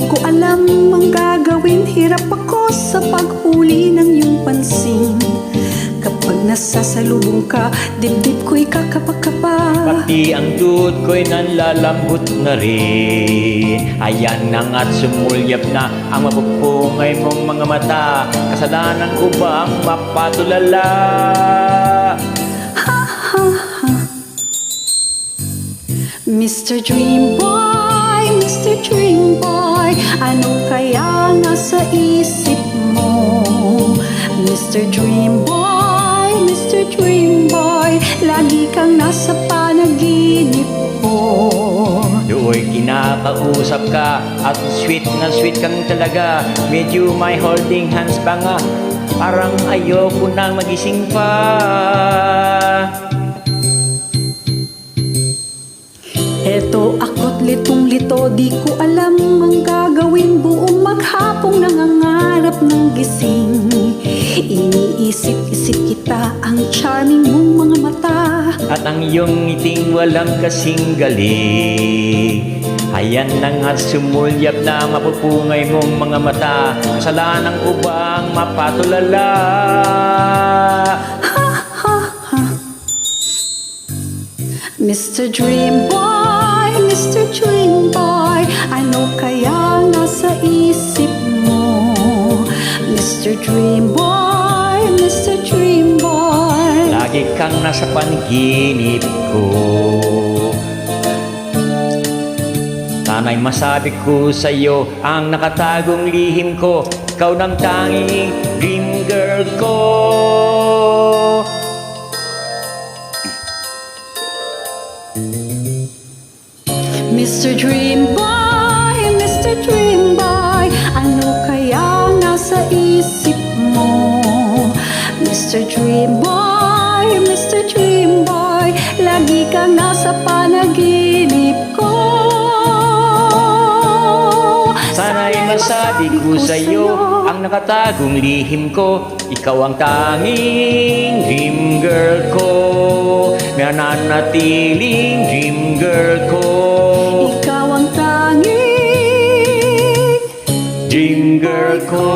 ko alam ang gagawin. Hirap ako sa paghuli ng iyong pansin. Kapag nasasalubong ka, dibdib ko'y kakapakapa. Pati ang duod ko'y nanlalambot na rin. Ayan na nga't sumulyap na ang mapupungay mong mga mata. Kasalanan ko ba ang mapatulala? Ha ha ha. Mr. Dream Boy, Mr. Dream Boy, ano kaya nasa isip mo? Mr. Dream Boy, Mr. Dream Boy, lagi kang nasa panaginip ko. Do'y kinakausap ka at sweet na sweet kang talaga. Medyo may holding hands pa nga, parang ayoko nang magising pa. Eto ako't litong-lito, di ko alam ang gagawin. Buong maghapong nangangarap ng gising. Iniisip-isip kita, ang charming mong mga mata. At ang iyong ngiting walang kasing galing. Ayan na nga't sumulyap na mapupungay mong mga mata. Kasalanan ko ba ang mapatulala? Ha ha ha. Mr. Dream Boy, Mr. Dream Boy, ano kaya nasa isip mo? Mr. Dream Boy, Mr. Dream Boy, Lagi kang nasa panaginip ko. Sana'y masabi ko sa'yo ang nakatagong lihim ko. Ikaw ng tanging dream girl ko. Mr. Dream Boy, Mr. Dream Boy, ano kaya nasa isip mo? Mr. Dream Boy, Mr. Dream Boy, lagi kang nasa panaginip ko. Sana'y masabi ko sa'yo ang nakatagong lihim ko. Ikaw ang tanging dream girl ko, nananatiling dream girl ko. Ikaw ang tanging Dream girl ko.